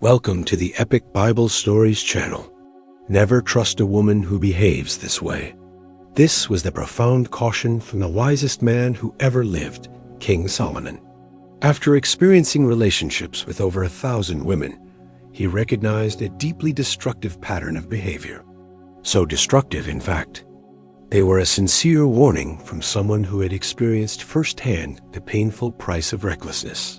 Welcome to the Epic Bible Stories channel. Never trust a woman who behaves this way. This was the profound caution from the wisest man who ever lived, King Solomon. After experiencing relationships with over 1,000 women, he recognized a deeply destructive pattern of behavior. So destructive, in fact, they were a sincere warning from someone who had experienced firsthand the painful price of recklessness.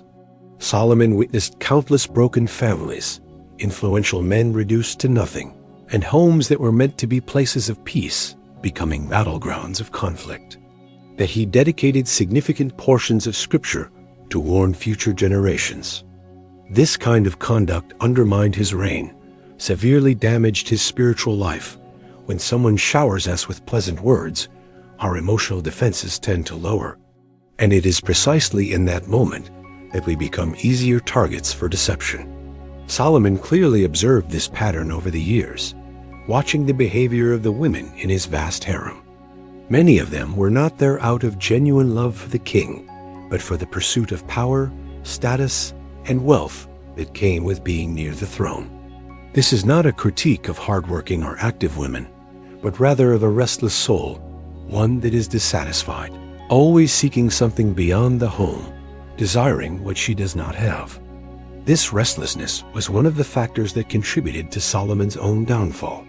Solomon witnessed countless broken families, influential men reduced to nothing, and homes that were meant to be places of peace becoming battlegrounds of conflict. That he dedicated significant portions of Scripture to warn future generations. This kind of conduct undermined his reign, severely damaged his spiritual life. When someone showers us with pleasant words, our emotional defenses tend to lower. And it is precisely in that moment that we become easier targets for deception. Solomon clearly observed this pattern over the years, watching the behavior of the women in his vast harem. Many of them were not there out of genuine love for the king, but for the pursuit of power, status, and wealth that came with being near the throne. This is not a critique of hardworking or active women, but rather of a restless soul, one that is dissatisfied, always seeking something beyond the home, desiring what she does not have. This restlessness was one of the factors that contributed to Solomon's own downfall.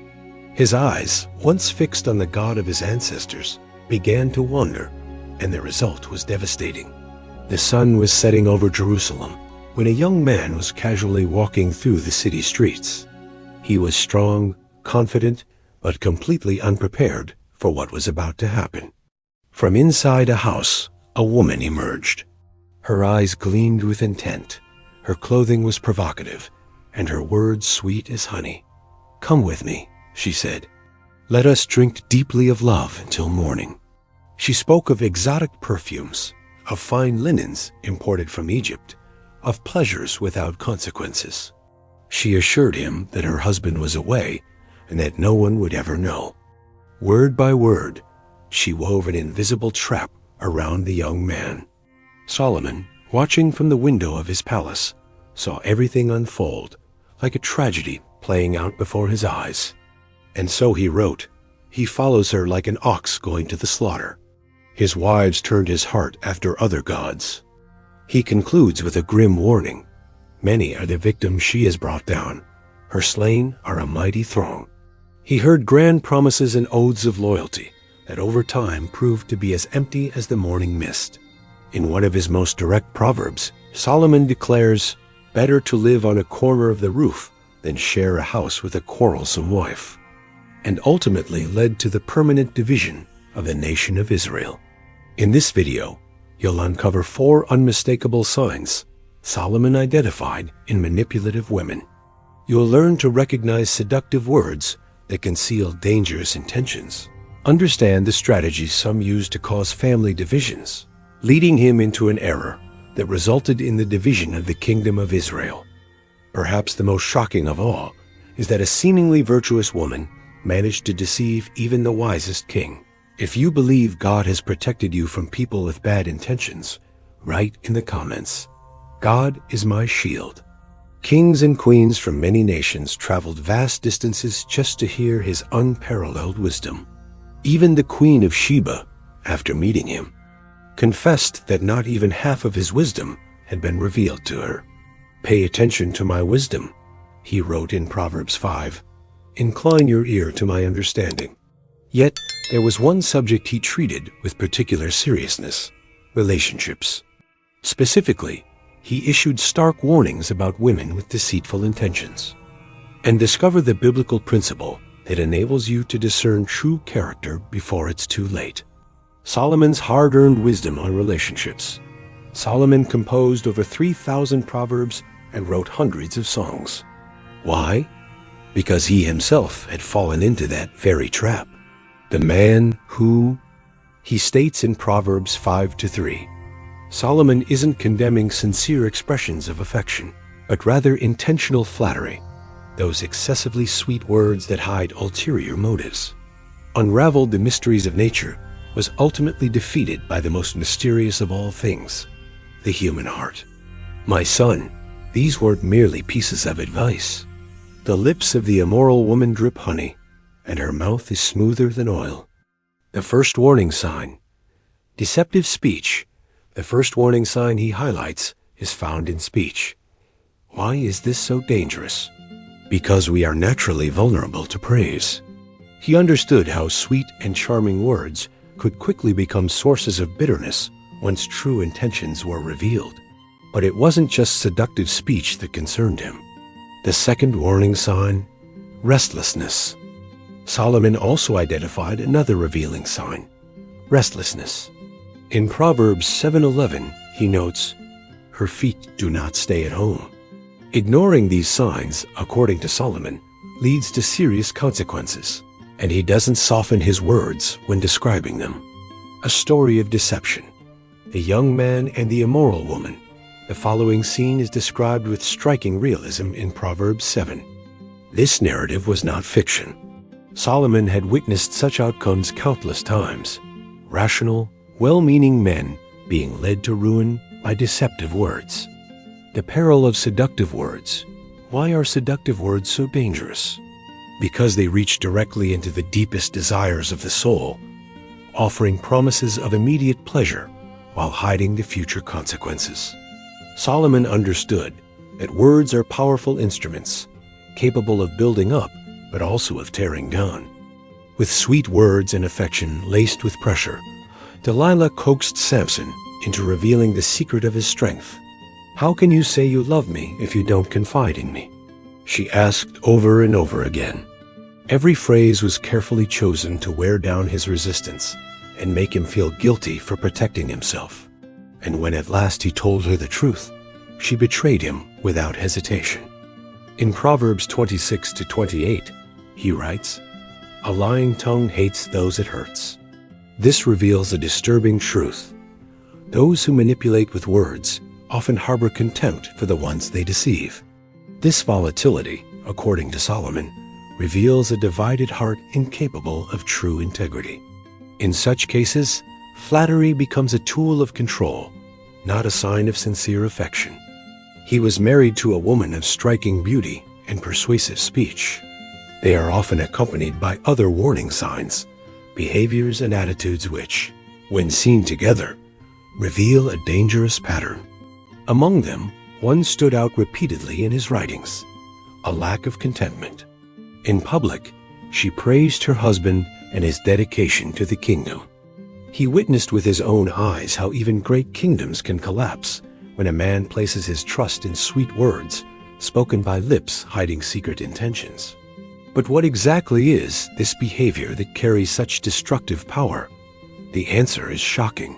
His eyes, once fixed on the God of his ancestors, began to wander, and the result was devastating. The sun was setting over Jerusalem when a young man was casually walking through the city streets. He was strong, confident, but completely unprepared for what was about to happen. From inside a house, a woman emerged. Her eyes gleamed with intent, her clothing was provocative, and her words sweet as honey. "Come with me," she said. "Let us drink deeply of love until morning." She spoke of exotic perfumes, of fine linens imported from Egypt, of pleasures without consequences. She assured him that her husband was away and that no one would ever know. Word by word, she wove an invisible trap around the young man. Solomon, watching from the window of his palace, saw everything unfold like a tragedy playing out before his eyes. And so he wrote, "He follows her like an ox going to the slaughter. His wives turned his heart after other gods." He concludes with a grim warning. Many are the victims she has brought down. Her slain are a mighty throng. He heard grand promises and oaths of loyalty that over time proved to be as empty as the morning mist. In one of his most direct proverbs, Solomon declares, "Better to live on a corner of the roof than share a house with a quarrelsome wife," and ultimately led to the permanent division of the nation of Israel. In this video, you'll uncover 4 unmistakable signs Solomon identified in manipulative women. You'll learn to recognize seductive words that conceal dangerous intentions, understand the strategies some use to cause family divisions, leading him into an error that resulted in the division of the kingdom of Israel. Perhaps the most shocking of all is that a seemingly virtuous woman managed to deceive even the wisest king. If you believe God has protected you from people with bad intentions, write in the comments, "God is my shield." Kings and queens from many nations traveled vast distances just to hear his unparalleled wisdom. Even the Queen of Sheba, after meeting him, confessed that not even half of his wisdom had been revealed to her. "Pay attention to my wisdom," he wrote in Proverbs 5. "Incline your ear to my understanding." Yet, there was one subject he treated with particular seriousness: relationships. Specifically, he issued stark warnings about women with deceitful intentions. And discover the biblical principle that enables you to discern true character before it's too late. Solomon's hard-earned wisdom on relationships. Solomon composed over 3,000 proverbs and wrote hundreds of songs. Why? Because he himself had fallen into that very trap. The man who, he states in Proverbs 5-3, Solomon isn't condemning sincere expressions of affection, but rather intentional flattery, those excessively sweet words that hide ulterior motives. Unraveled the mysteries of nature was ultimately defeated by the most mysterious of all things, the human heart. "My son, These weren't merely pieces of advice. The lips of the immoral woman drip honey, and her mouth is smoother than oil. The first warning sign. Deceptive speech. The first warning sign he highlights is found in speech. Why is this so dangerous? Because we are naturally vulnerable to praise. He understood how sweet and charming words could quickly become sources of bitterness once true intentions were revealed. But it wasn't just seductive speech that concerned him. The second warning sign, restlessness. Solomon also identified another revealing sign, restlessness. In Proverbs 7:11, he notes, "Her feet do not stay at home." Ignoring these signs, according to Solomon, leads to serious consequences, and he doesn't soften his words when describing them. A story of deception. The young man and the immoral woman. The following scene is described with striking realism in Proverbs 7. This narrative was not fiction. Solomon had witnessed such outcomes countless times. Rational, well-meaning men being led to ruin by deceptive words. The peril of seductive words. Why are seductive words so dangerous? Because they reach directly into the deepest desires of the soul, offering promises of immediate pleasure while hiding the future consequences. Solomon understood that words are powerful instruments, capable of building up, but also of tearing down. With sweet words and affection laced with pressure, Delilah coaxed Samson into revealing the secret of his strength. "How can you say you love me if you don't confide in me?" she asked over and over again. Every phrase was carefully chosen to wear down his resistance and make him feel guilty for protecting himself. And when at last he told her the truth, she betrayed him without hesitation. In Proverbs 26-28, he writes, "A lying tongue hates those it hurts." This reveals a disturbing truth. Those who manipulate with words often harbor contempt for the ones they deceive. This volatility, according to Solomon, reveals a divided heart incapable of true integrity. In such cases, flattery becomes a tool of control, not a sign of sincere affection. He was married to a woman of striking beauty and persuasive speech. They are often accompanied by other warning signs, behaviors and attitudes which, when seen together, reveal a dangerous pattern. Among them, one stood out repeatedly in his writings, a lack of contentment. In public, she praised her husband and his dedication to the kingdom. He witnessed with his own eyes how even great kingdoms can collapse when a man places his trust in sweet words spoken by lips hiding secret intentions. But what exactly is this behavior that carries such destructive power? The answer is shocking.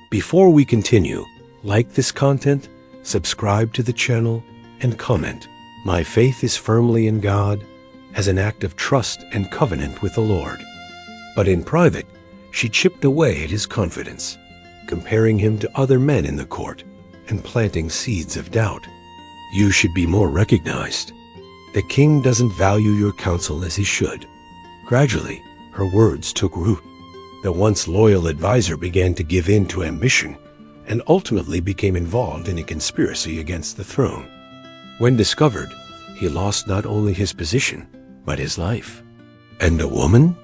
Before we continue, like this content, subscribe to the channel, and comment, "My faith is firmly in God," as an act of trust and covenant with the Lord. But in private, she chipped away at his confidence, comparing him to other men in the court and planting seeds of doubt. You should be more recognized. The king doesn't value your counsel as he should. Gradually, her words took root. The once loyal advisor began to give in to ambition and ultimately became involved in a conspiracy against the throne. When discovered, he lost not only his position, but his life. And a woman?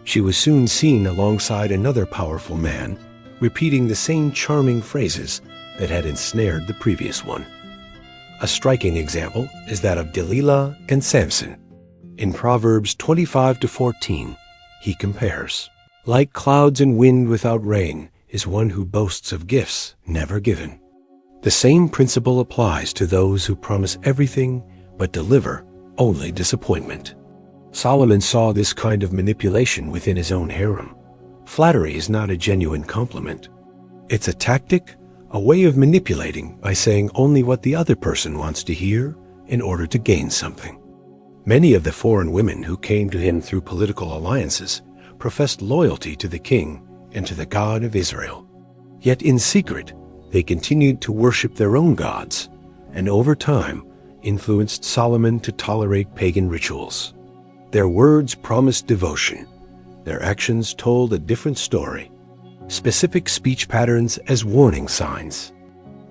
She was soon seen alongside another powerful man, repeating the same charming phrases that had ensnared the previous one. A striking example is that of Delilah and Samson. In Proverbs 25-14, he compares, "Like clouds and wind without rain is one who boasts of gifts never given." The same principle applies to those who promise everything but deliver only disappointment. Solomon saw this kind of manipulation within his own harem. Flattery is not a genuine compliment. It's a tactic, a way of manipulating by saying only what the other person wants to hear in order to gain something. Many of the foreign women who came to him through political alliances professed loyalty to the king and to the God of Israel. Yet in secret, they continued to worship their own gods, and over time influenced Solomon to tolerate pagan rituals. Their words promised devotion. Their actions told a different story. Specific speech patterns as warning signs.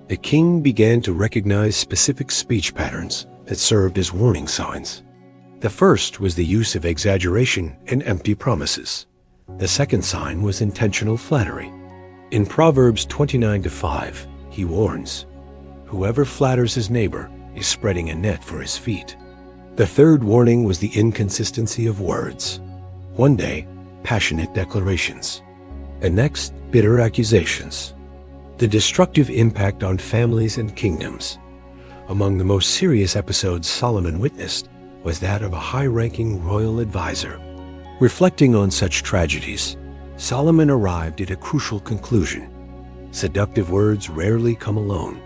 The king began to recognize specific speech patterns that served as warning signs. The first was the use of exaggeration and empty promises. The second sign was intentional flattery. In Proverbs 29:5, he warns, "Whoever flatters his neighbor is spreading a net for his feet." The third warning was the inconsistency of words. One day, passionate declarations. The next, bitter accusations. The destructive impact on families and kingdoms. Among the most serious episodes Solomon witnessed was that of a high-ranking royal advisor. Reflecting on such tragedies, Solomon arrived at a crucial conclusion. Seductive words rarely come alone.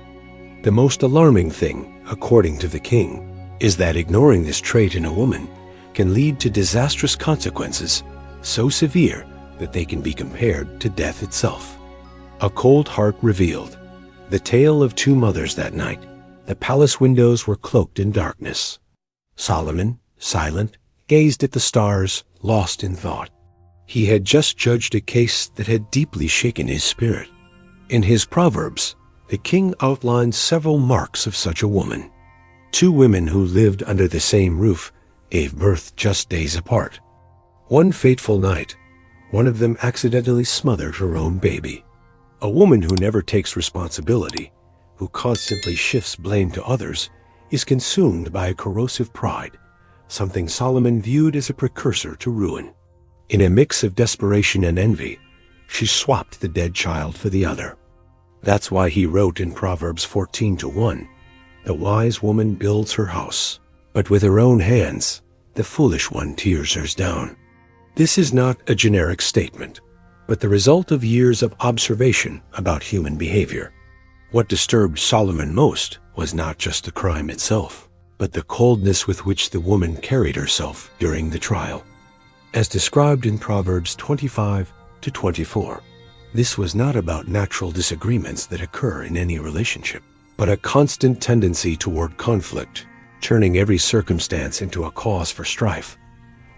The most alarming thing, according to the king, is that ignoring this trait in a woman can lead to disastrous consequences so severe that they can be compared to death itself. A cold heart revealed the tale of two mothers that night. The palace windows were cloaked in darkness. Solomon, silent, gazed at the stars, lost in thought. He had just judged a case that had deeply shaken his spirit. In his Proverbs, the king outlined several marks of such a woman. Two women who lived under the same roof gave birth just days apart. One fateful night, one of them accidentally smothered her own baby. A woman who never takes responsibility, who constantly shifts blame to others, is consumed by a corrosive pride, something Solomon viewed as a precursor to ruin. In a mix of desperation and envy, she swapped the dead child for the other. That's why he wrote in Proverbs 14:1, "The wise woman builds her house, but with her own hands the foolish one tears hers down." This is not a generic statement, but the result of years of observation about human behavior. What disturbed Solomon most was not just the crime itself, but the coldness with which the woman carried herself during the trial. As described in Proverbs 25-24, this was not about natural disagreements that occur in any relationship, but a constant tendency toward conflict, turning every circumstance into a cause for strife,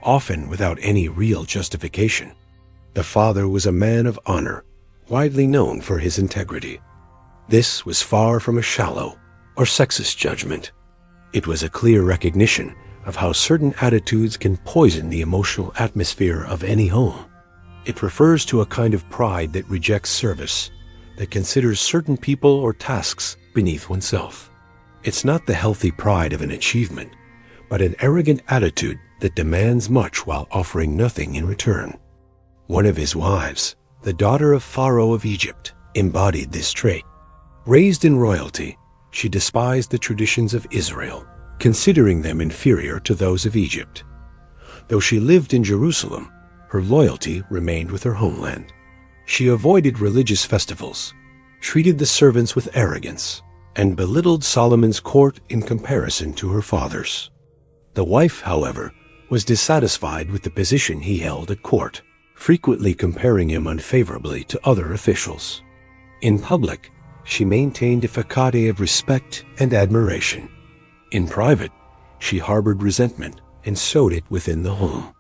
often without any real justification. The father was a man of honor, widely known for his integrity. This was far from a shallow or sexist judgment. It was a clear recognition of how certain attitudes can poison the emotional atmosphere of any home. It refers to a kind of pride that rejects service, that considers certain people or tasks beneath oneself. It's not the healthy pride of an achievement, but an arrogant attitude that demands much while offering nothing in return. One of his wives, the daughter of Pharaoh of Egypt, embodied this trait. Raised in royalty, she despised the traditions of Israel, considering them inferior to those of Egypt. Though she lived in Jerusalem, her loyalty remained with her homeland. She avoided religious festivals, treated the servants with arrogance, and belittled Solomon's court in comparison to her father's. The wife, however, was dissatisfied with the position he held at court, frequently comparing him unfavorably to other officials. In public, she maintained a facade of respect and admiration. In private, she harbored resentment and sowed it within the home.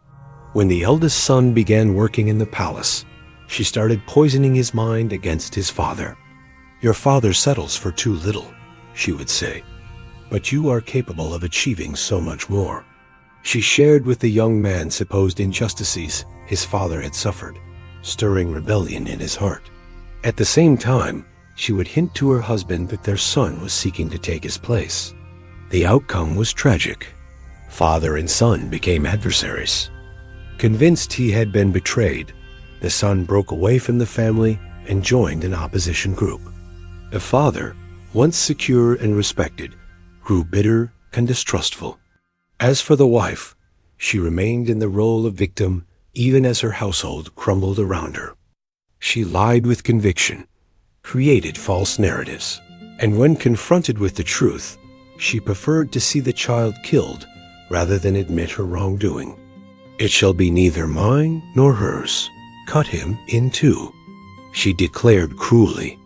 When the eldest son began working in the palace, she started poisoning his mind against his father. "Your father settles for too little," she would say, "but you are capable of achieving so much more." She shared with the young man supposed injustices his father had suffered, stirring rebellion in his heart. At the same time, she would hint to her husband that their son was seeking to take his place. The outcome was tragic. Father and son became adversaries. Convinced he had been betrayed, the son broke away from the family and joined an opposition group. The father, once secure and respected, grew bitter and distrustful. As for the wife, she remained in the role of victim even as her household crumbled around her. She lied with conviction, created false narratives, and when confronted with the truth, she preferred to see the child killed rather than admit her wrongdoing. "It shall be neither mine nor hers. Cut him in two," she declared cruelly.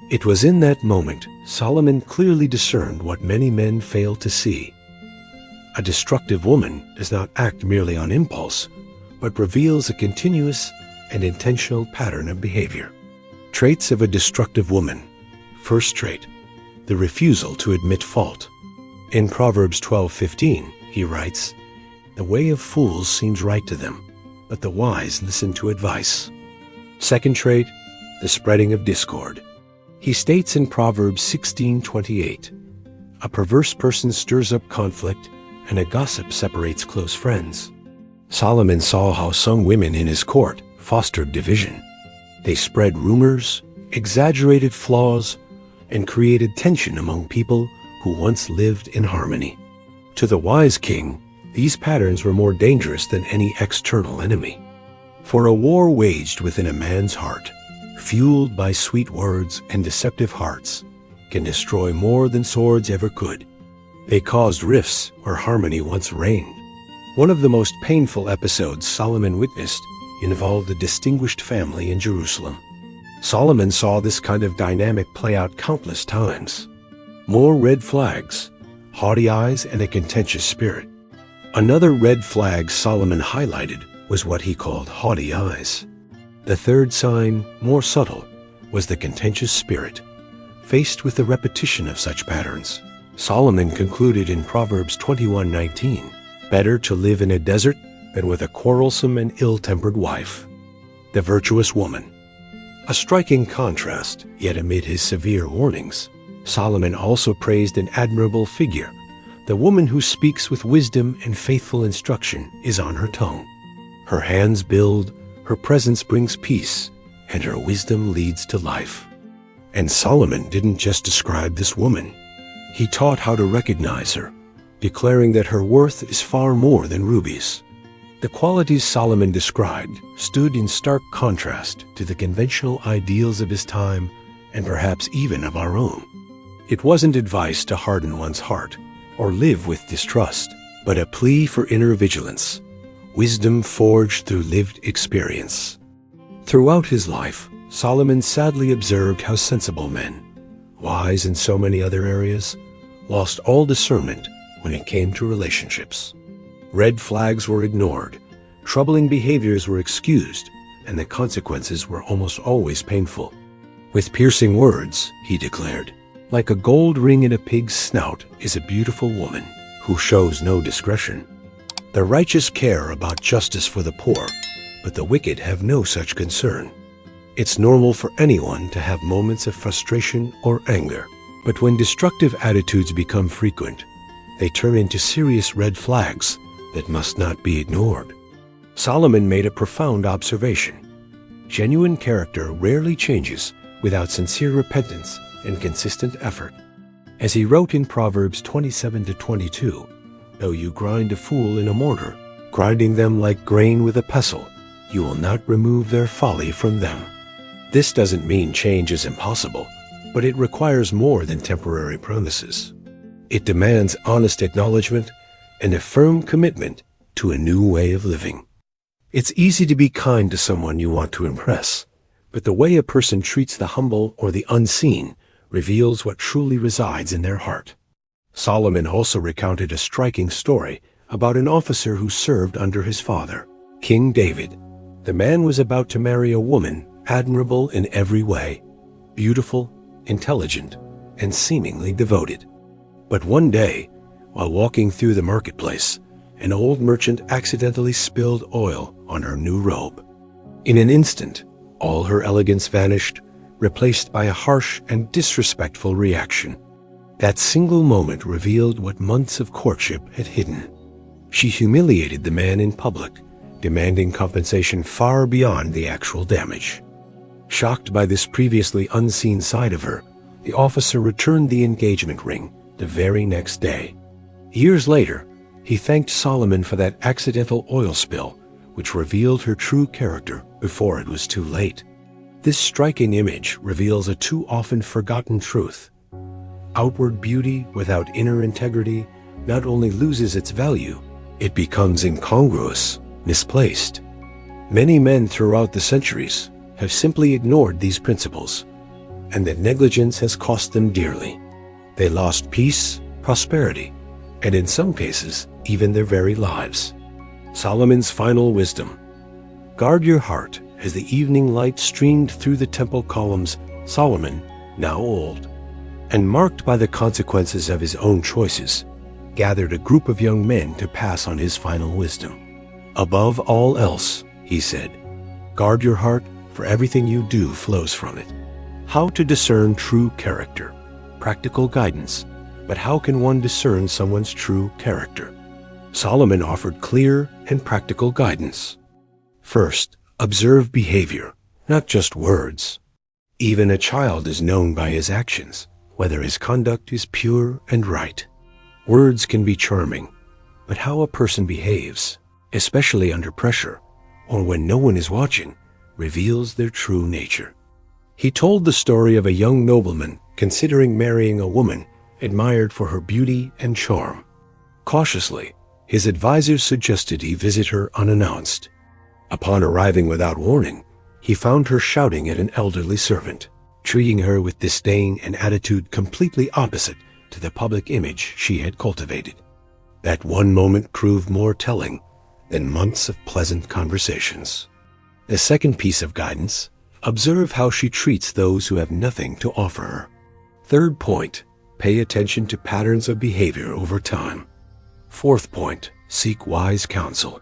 It was in that moment Solomon clearly discerned what many men fail to see. A destructive woman does not act merely on impulse, but reveals a continuous and intentional pattern of behavior. Traits of a destructive woman. First trait, the refusal to admit fault. In Proverbs 12:15, he writes, "The way of fools seems right to them, but the wise listen to advice." Second trait, the spreading of discord. He states in Proverbs 16:28, "A perverse person stirs up conflict, and a gossip separates close friends." Solomon saw how some women in his court fostered division. They spread rumors, exaggerated flaws, and created tension among people who once lived in harmony. To the wise king, these patterns were more dangerous than any external enemy. For a war waged within a man's heart, fueled by sweet words and deceptive hearts, can destroy more than swords ever could. They caused rifts where harmony once reigned. One of the most painful episodes Solomon witnessed involved a distinguished family in Jerusalem. Solomon saw this kind of dynamic play out countless times. More red flags, haughty eyes, and a contentious spirit. Another red flag Solomon highlighted was what he called haughty eyes. The third sign, more subtle, was the contentious spirit. Faced with the repetition of such patterns, Solomon concluded in Proverbs 21:19, "Better to live in a desert than with a quarrelsome and ill-tempered wife." The virtuous woman. A striking contrast, yet amid his severe warnings, Solomon also praised an admirable figure. The woman who speaks with wisdom and faithful instruction is on her tongue. Her hands build, her presence brings peace, and her wisdom leads to life. And Solomon didn't just describe this woman. He taught how to recognize her, declaring that her worth is far more than rubies. The qualities Solomon described stood in stark contrast to the conventional ideals of his time and perhaps even of our own. It wasn't advice to harden one's heart or live with distrust, but a plea for inner vigilance, wisdom forged through lived experience. Throughout his life, Solomon sadly observed how sensible men, wise in so many other areas, lost all discernment when it came to relationships. Red flags were ignored, troubling behaviors were excused, and the consequences were almost always painful. With piercing words, he declared, "Like a gold ring in a pig's snout is a beautiful woman who shows no discretion. The righteous care about justice for the poor, but the wicked have no such concern." It's normal for anyone to have moments of frustration or anger, but when destructive attitudes become frequent, they turn into serious red flags that must not be ignored. Solomon made a profound observation. Genuine character rarely changes without sincere repentance and consistent effort. As he wrote in Proverbs 27-22, "Though you grind a fool in a mortar, grinding them like grain with a pestle, you will not remove their folly from them." This doesn't mean change is impossible, but it requires more than temporary promises. It demands honest acknowledgement and a firm commitment to a new way of living. It's easy to be kind to someone you want to impress, but the way a person treats the humble or the unseen reveals what truly resides in their heart. Solomon also recounted a striking story about an officer who served under his father, King David. The man was about to marry a woman admirable in every way, beautiful, intelligent, and seemingly devoted. But one day, while walking through the marketplace, an old merchant accidentally spilled oil on her new robe. In an instant, all her elegance vanished, replaced by a harsh and disrespectful reaction. That single moment revealed what months of courtship had hidden. She humiliated the man in public, demanding compensation far beyond the actual damage. Shocked by this previously unseen side of her, the officer returned the engagement ring the very next day. Years later, he thanked Solomon for that accidental oil spill, which revealed her true character before it was too late. This striking image reveals a too often forgotten truth. Outward beauty without inner integrity not only loses its value, it becomes incongruous, misplaced. Many men throughout the centuries have simply ignored these principles, and that negligence has cost them dearly. They lost peace, prosperity, and in some cases, even their very lives. Solomon's final wisdom: guard your heart. As the evening light streamed through the temple columns, Solomon, now old, and marked by the consequences of his own choices, gathered a group of young men to pass on his final wisdom. "Above all else," he said, "guard your heart, for everything you do flows from it." How to discern true character. Practical guidance. But how can one discern someone's true character? Solomon offered clear and practical guidance. First, observe behavior, not just words. Even a child is known by his actions, whether his conduct is pure and right. Words can be charming, but how a person behaves, especially under pressure or when no one is watching, reveals their true nature. He told the story of a young nobleman considering marrying a woman admired for her beauty and charm. Cautiously, his advisors suggested he visit her unannounced. Upon arriving without warning, he found her shouting at an elderly servant, treating her with disdain and attitude completely opposite to the public image she had cultivated. That one moment proved more telling than months of pleasant conversations. The second piece of guidance: observe how she treats those who have nothing to offer her. Third point: pay attention to patterns of behavior over time. Fourth point: seek wise counsel.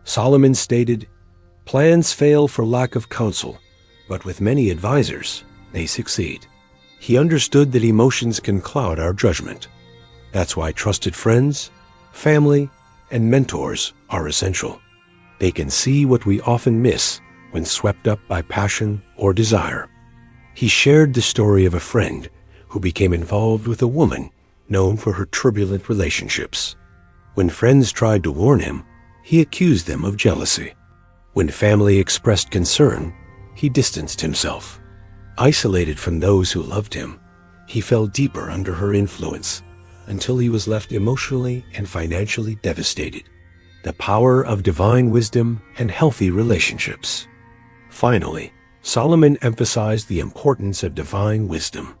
Solomon stated, "Plans fail for lack of counsel, but with many advisors, they succeed." He understood that emotions can cloud our judgment. That's why trusted friends, family, and mentors are essential. They can see what we often miss when swept up by passion or desire. He shared the story of a friend who became involved with a woman known for her turbulent relationships. When friends tried to warn him, he accused them of jealousy. When family expressed concern, he distanced himself. Isolated from those who loved him, he fell deeper under her influence until he was left emotionally and financially devastated. The power of divine wisdom and healthy relationships. Finally, Solomon emphasized the importance of divine wisdom.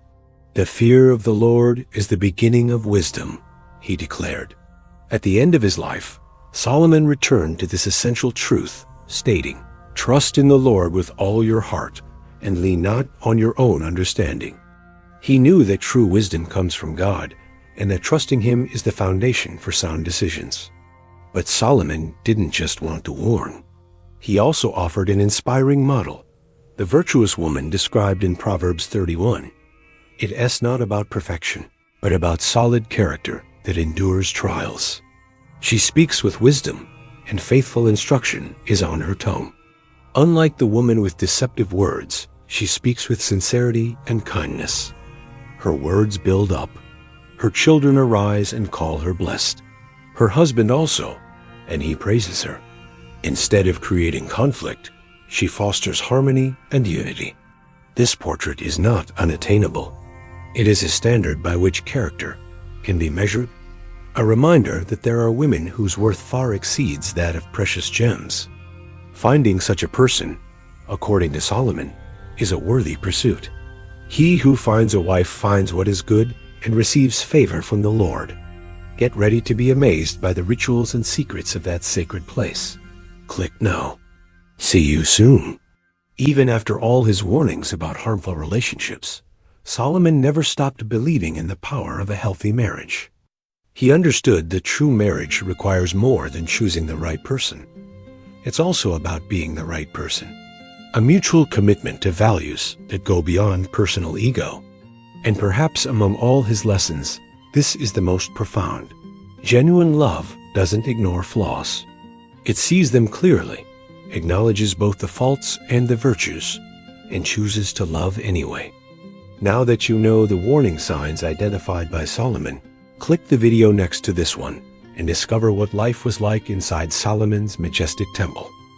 "The fear of the Lord is the beginning of wisdom," he declared. At the end of his life, Solomon returned to this essential truth, stating, "Trust in the Lord with all your heart, and lean not on your own understanding." He knew that true wisdom comes from God, and that trusting Him is the foundation for sound decisions. But Solomon didn't just want to warn. He also offered an inspiring model, the virtuous woman described in Proverbs 31. It is not about perfection, but about solid character that endures trials. She speaks with wisdom, and faithful instruction is on her tongue. Unlike the woman with deceptive words, she speaks with sincerity and kindness. Her words build up. Her children arise and call her blessed. Her husband also, and he praises her. Instead of creating conflict, she fosters harmony and unity. This portrait is not unattainable. It is a standard by which character can be measured, a reminder that there are women whose worth far exceeds that of precious gems. Finding such a person, according to Solomon, is a worthy pursuit. He who finds a wife finds what is good and receives favor from the Lord. Get ready to be amazed by the rituals and secrets of that sacred place. Click now. See you soon. Even after all his warnings about harmful relationships, Solomon never stopped believing in the power of a healthy marriage. He understood that true marriage requires more than choosing the right person. It's also about being the right person. A mutual commitment to values that go beyond personal ego. And perhaps among all his lessons, this is the most profound. Genuine love doesn't ignore flaws. It sees them clearly, acknowledges both the faults and the virtues, and chooses to love anyway. Now that you know the warning signs identified by Solomon, click the video next to this one and discover what life was like inside Solomon's majestic temple.